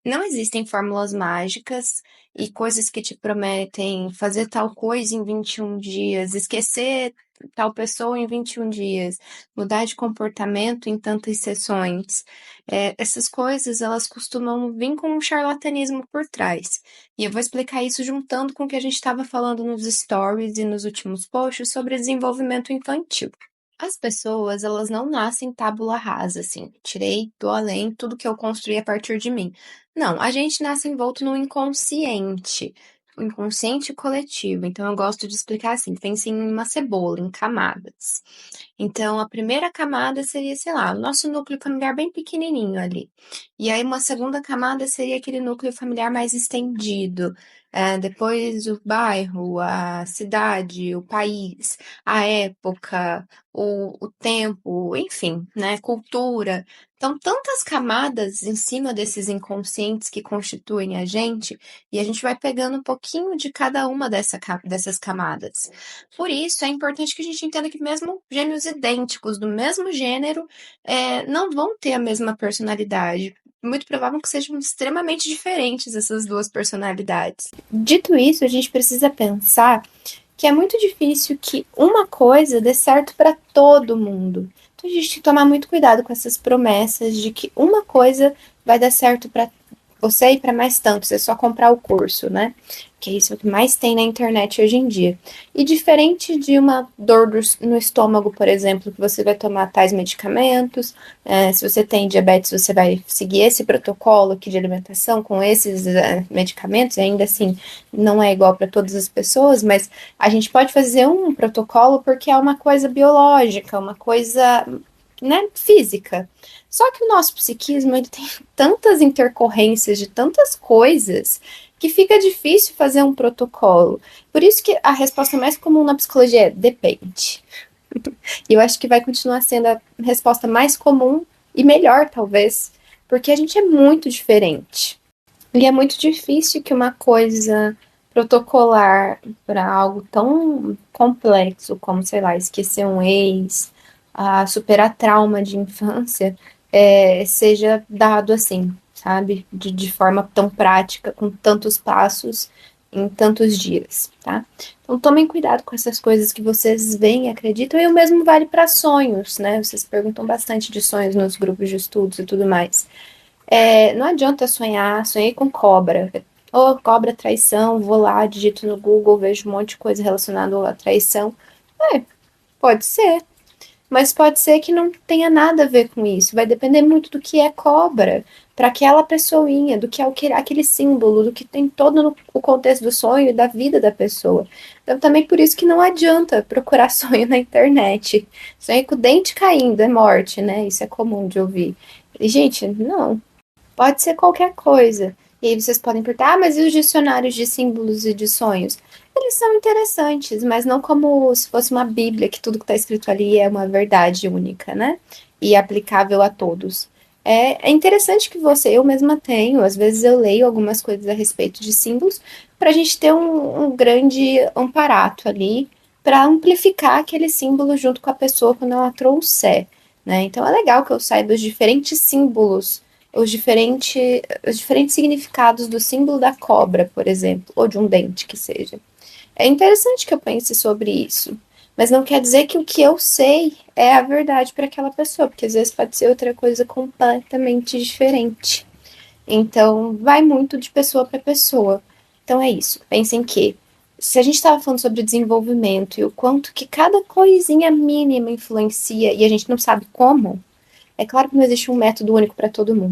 Não existem fórmulas mágicas e coisas que te prometem fazer tal coisa em 21 dias, esquecer tal pessoa em 21 dias, mudar de comportamento em tantas sessões. Essas coisas, elas costumam vir com um charlatanismo por trás. E eu vou explicar isso juntando com o que a gente estava falando nos stories e nos últimos posts sobre desenvolvimento infantil. As pessoas, elas não nascem tábula rasa, assim, tirei do além tudo que eu construí a partir de mim. Não, a gente nasce envolto no inconsciente, o inconsciente coletivo. Então, eu gosto de explicar assim, pense em uma cebola, em camadas. Então, a primeira camada seria, sei lá, o nosso núcleo familiar bem pequenininho ali. E aí, uma segunda camada seria aquele núcleo familiar mais estendido. Depois, o bairro, a cidade, o país, a época, o tempo, enfim, né? Cultura. Então, tantas camadas em cima desses inconscientes que constituem a gente, e a gente vai pegando um pouquinho de cada uma dessas camadas. Por isso, é importante que a gente entenda que mesmo gêmeos idênticos do mesmo gênero não vão ter a mesma personalidade. Muito provável que sejam extremamente diferentes essas duas personalidades. Dito isso, a gente precisa pensar que é muito difícil que uma coisa dê certo para todo mundo. Então a gente tem que tomar muito cuidado com essas promessas de que uma coisa vai dar certo para você e para mais tantos, é só comprar o curso, né? Que é isso que mais tem na internet hoje em dia. E diferente de uma dor no estômago, por exemplo, que você vai tomar tais medicamentos, se você tem diabetes, você vai seguir esse protocolo aqui de alimentação com esses medicamentos, e ainda assim não é igual para todas as pessoas, mas a gente pode fazer um protocolo porque é uma coisa biológica, uma coisa, né, física. Só que o nosso psiquismo ele tem tantas intercorrências de tantas coisas que fica difícil fazer um protocolo. Por isso que a resposta mais comum na psicologia é depende. E eu acho que vai continuar sendo a resposta mais comum e melhor, talvez, porque a gente é muito diferente. E é muito difícil que uma coisa protocolar para algo tão complexo como, sei lá, esquecer um ex, superar trauma de infância, seja dado assim, sabe? De forma tão prática, com tantos passos em tantos dias, tá? Então tomem cuidado com essas coisas que vocês veem e acreditam, e o mesmo vale para sonhos, né? Vocês perguntam bastante de sonhos nos grupos de estudos e tudo mais. Não adianta sonhar, sonhei com cobra. Ou cobra traição, vou lá, digito no Google, vejo um monte de coisa relacionada à traição. É, pode ser. Mas pode ser que não tenha nada a ver com isso. Vai depender muito do que é cobra para aquela pessoinha, do que é aquele símbolo, do que tem todo o contexto do sonho e da vida da pessoa. Então, também por isso que não adianta procurar sonho na internet. Sonhei com o dente caindo, é morte, né? Isso é comum de ouvir. E, gente, não. Pode ser qualquer coisa. E aí vocês podem perguntar, mas e os dicionários de símbolos e de sonhos? Eles são interessantes, mas não como se fosse uma bíblia, que tudo que está escrito ali é uma verdade única, né? E aplicável a todos. É interessante que eu mesma tenho, às vezes eu leio algumas coisas a respeito de símbolos, para a gente ter um grande amparato ali, para amplificar aquele símbolo junto com a pessoa quando ela trouxer, né? Então é legal que eu saiba os diferentes símbolos os diferentes significados do símbolo da cobra, por exemplo, ou de um dente que seja. É interessante que eu pense sobre isso, mas não quer dizer que o que eu sei é a verdade para aquela pessoa, porque às vezes pode ser outra coisa completamente diferente. Então, vai muito de pessoa para pessoa. Então é isso. Pensem que se a gente estava falando sobre desenvolvimento e o quanto que cada coisinha mínima influencia e a gente não sabe como, é claro que não existe um método único para todo mundo.